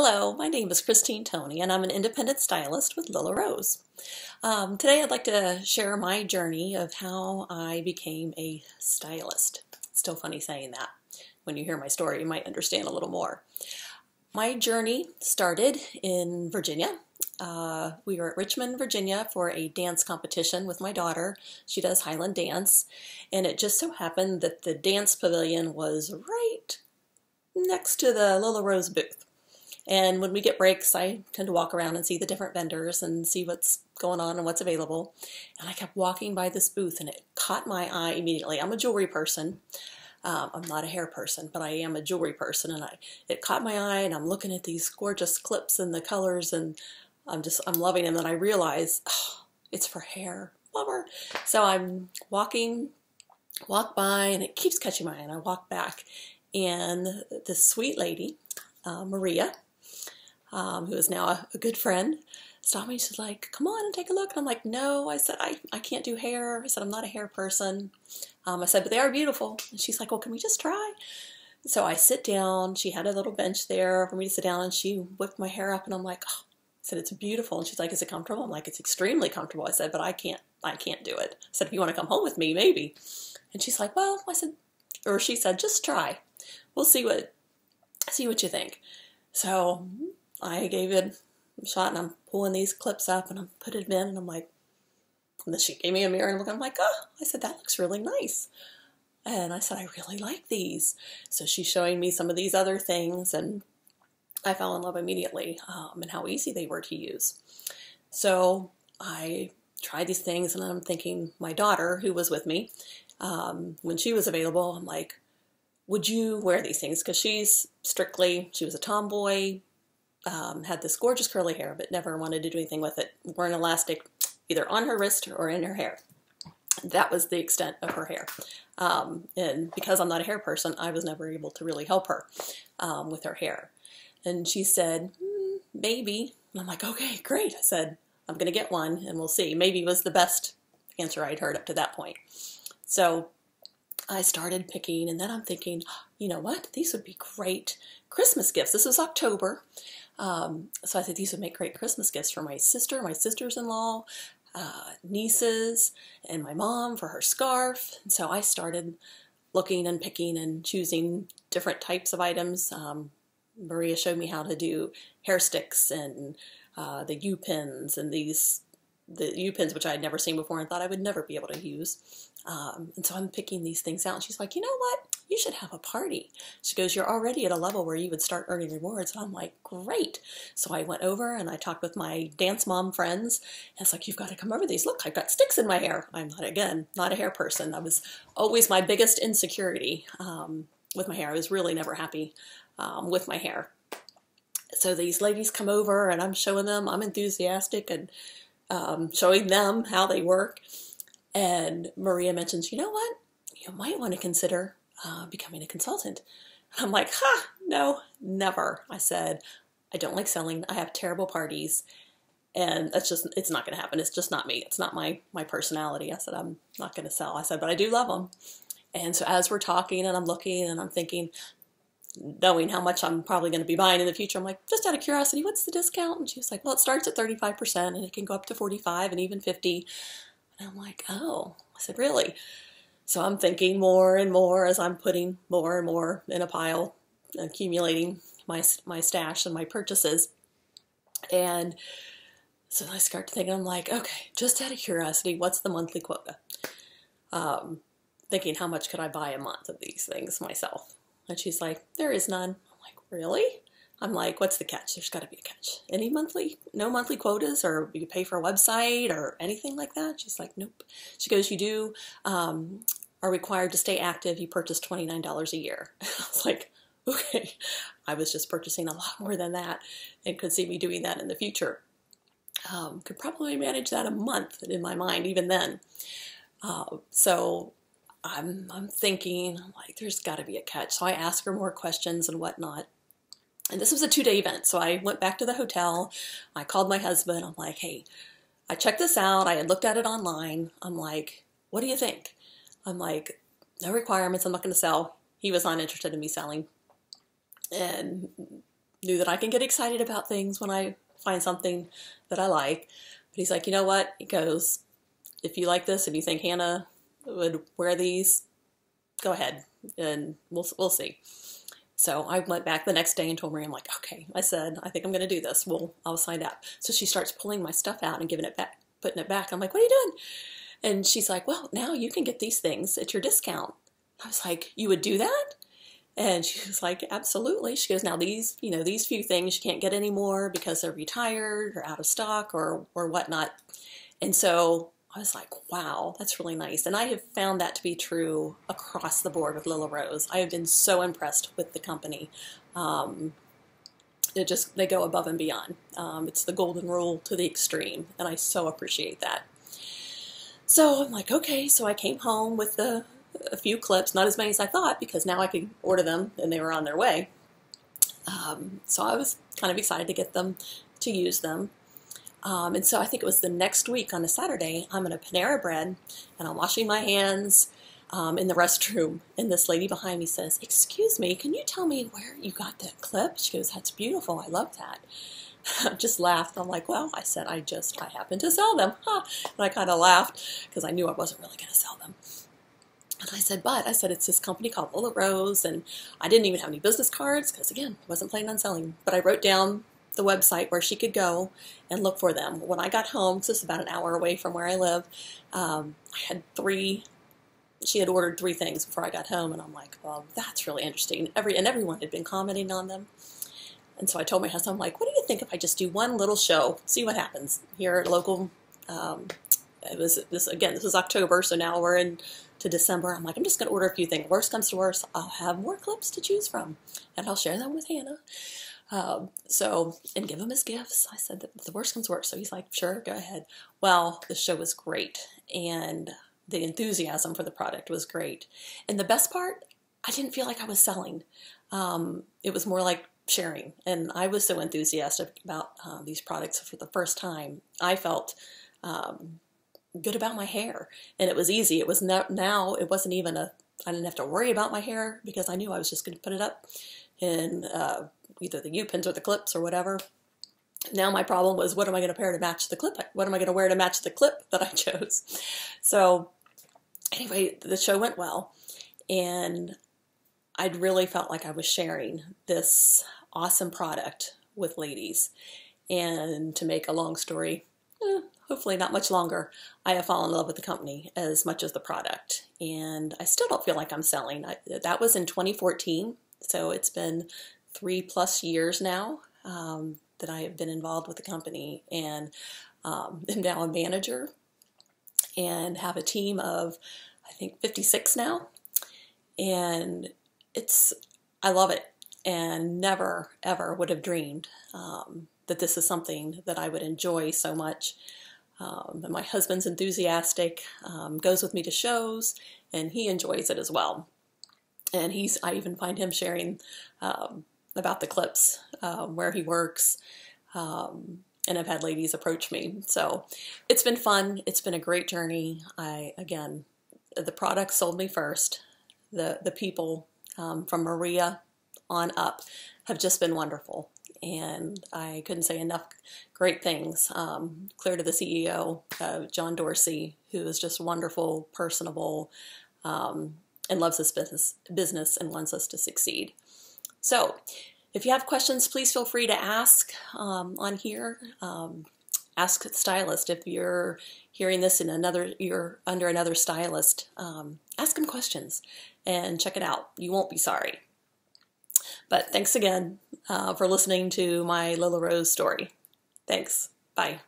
Hello, my name is Christine Toney, and I'm an independent stylist with Lilla Rose. Today I'd like to share my journey of how I became a stylist. It's still funny saying that. When you hear my story, you might understand a little more. My journey started in Virginia. We were at Richmond, Virginia for a dance competition with my daughter. She does Highland dance, and it just so happened that the dance pavilion was right next to the Lilla Rose booth. And when we get breaks, I tend to walk around and see the different vendors and see what's going on and what's available. And I kept walking by this booth and it caught my eye immediately. I'm a jewelry person. I'm not a hair person, but I am a jewelry person. And it caught my eye and I'm looking at these gorgeous clips and the colors and I'm loving them. And I realize, oh, it's for hair. Bummer. So I'm walk by and it keeps catching my eye and I walk back. And this sweet lady, Maria, who is now a good friend, stopped me. She's like, come on and take a look. And I'm like, no. I said, I can't do hair. I said, I'm not a hair person. I said, but they are beautiful. And she's like, well, can we just try? So I sit down. She had a little bench there for me to sit down, and she whipped my hair up. And I'm like, oh. I said, it's beautiful. And she's like, is it comfortable? I'm like, it's extremely comfortable. I said, but I can't do it. I said, if you want to come home with me, maybe. And she's like, well, she said, just try. We'll see what you think. So I gave it a shot, and I'm pulling these clips up, and I'm putting them in, and I'm like, and then she gave me a mirror, and I'm like, oh, I said, that looks really nice. And I said, I really like these. So she's showing me some of these other things, and I fell in love immediately, and how easy they were to use. So I tried these things, and I'm thinking, my daughter, who was with me, when she was available, I'm like, would you wear these things? Because she was a tomboy, had this gorgeous curly hair, but never wanted to do anything with it. Wore an elastic either on her wrist or in her hair. That was the extent of her hair. And because I'm not a hair person, I was never able to really help her with her hair. And she said, maybe. And I'm like, okay, great. I said, I'm going to get one and we'll see. Maybe was the best answer I'd heard up to that point. So I started picking, and then I'm thinking, you know what? These would be great Christmas gifts. This was October. So I said these would make great Christmas gifts for my sister, my sisters-in-law, nieces, and my mom for her scarf. And so I started looking and picking and choosing different types of items. Maria showed me how to do hair sticks and the U-pins and the U-pins, which I had never seen before and thought I would never be able to use. And so I'm picking these things out, and she's like, you know what? You should have a party. She goes, you're already at a level where you would start earning rewards. And I'm like, great. So I went over and I talked with my dance mom friends. And it's like, you've got to come over these. Look, I've got sticks in my hair. I'm not a hair person. That was always my biggest insecurity with my hair. I was really never happy with my hair. So these ladies come over and I'm showing them, I'm enthusiastic and showing them how they work. And Maria mentions, you know what? You might want to consider becoming a consultant. I'm like, no, never. I said, I don't like selling. I have terrible parties. And it's not going to happen. It's just not me. It's not my personality. I said, I'm not going to sell. I said, but I do love them. And so as we're talking and I'm looking and I'm thinking, knowing how much I'm probably going to be buying in the future, I'm like, just out of curiosity, what's the discount? And she was like, well, it starts at 35% and it can go up to 45 and even 50. And I'm like, oh. I said, really? So I'm thinking more and more as I'm putting more and more in a pile, accumulating my stash and my purchases. And so I start to think, I'm like, okay, just out of curiosity, what's the monthly quota? Thinking, how much could I buy a month of these things myself? And she's like, there is none. I'm like, really? I'm like, what's the catch? There's got to be a catch. No monthly quotas, or you pay for a website or anything like that? She's like, nope. She goes, you are required to stay active. You purchase $29 a year. I was like, okay. I was just purchasing a lot more than that and could see me doing that in the future. Could probably manage that a month in my mind, even then. So I'm thinking, I'm like, there's got to be a catch. So I ask her more questions and whatnot. And this was a 2-day event. So I went back to the hotel. I called my husband. I'm like, hey, I checked this out. I had looked at it online. I'm like, what do you think? I'm like, no requirements. I'm not going to sell. He was not interested in me selling. And knew that I can get excited about things when I find something that I like. But he's like, you know what? He goes, if you like this and you think Hannah would wear these, go ahead and we'll see. So I went back the next day and told Marie, I'm like, okay, I said, I think I'm going to do this. I'll sign up. So she starts pulling my stuff out and giving it back, putting it back. I'm like, what are you doing? And she's like, well, now you can get these things at your discount. I was like, you would do that? And she was like, absolutely. She goes, now these few things you can't get anymore because they're retired or out of stock or whatnot. And so I was like, wow, that's really nice. And I have found that to be true across the board with Lilla Rose. I have been so impressed with the company. They go above and beyond. It's the golden rule to the extreme, and I so appreciate that. So I'm like, okay, so I came home with a few clips, not as many as I thought, because now I could order them and they were on their way. So I was kind of excited to get them, to use them. And so I think it was the next week on a Saturday, I'm in a Panera Bread and I'm washing my hands in the restroom. And this lady behind me says, excuse me, can you tell me where you got that clip? She goes, that's beautiful. I love that. I just laughed. I'm like, well, I said, I happen to sell them. Huh. And I kind of laughed because I knew I wasn't really going to sell them. And I said, it's this company called Lilla Rose, and I didn't even have any business cards because, again, I wasn't planning on selling. But I wrote down the website where she could go and look for them. When I got home, because it's about an hour away from where I live, she had ordered 3 things before I got home, and I'm like, well, that's really interesting. Everyone had been commenting on them. And so I told my husband, I'm like, what do you think if I just do one little show, see what happens here at local, this is October, so now we're into December. I'm like, I'm just going to order a few things. Worst comes to worst, I'll have more clips to choose from, and I'll share them with Hannah. And give them as gifts. I said that the worst comes to worst. So he's like, sure, go ahead. Well, the show was great, and the enthusiasm for the product was great. And the best part, I didn't feel like I was selling. It was more like sharing, and I was so enthusiastic about these products for the first time. I felt good about my hair, and it was easy. It was now it wasn't even I didn't have to worry about my hair because I knew I was just going to put it up in either the U-pins or the clips or whatever. Now my problem was, what am I going to pair to match the clip? What am I going to wear to match the clip that I chose? So anyway, the show went well, and I'd really felt like I was sharing this awesome product with ladies. And to make a long story, hopefully not much longer, I have fallen in love with the company as much as the product. And I still don't feel like I'm selling. That was in 2014, so it's been 3+ years now that I have been involved with the company, and am now a manager and have a team of, I think, 56 now. And I love it, and never, ever would have dreamed that this is something that I would enjoy so much. And my husband's enthusiastic, goes with me to shows, and he enjoys it as well. And I even find him sharing about the clips where he works, and I've had ladies approach me. So it's been fun. It's been a great journey. Again, the product sold me first. The people from Maria on up have just been wonderful, and I couldn't say enough great things. Clear to the CEO, John Dorsey, who is just wonderful, personable, and loves this business and wants us to succeed. So if you have questions, please feel free to ask on here. Ask the stylist. If you're hearing this you're under another stylist, ask them questions and check it out. You won't be sorry. But thanks again for listening to my Lilla Rose story. Thanks. Bye.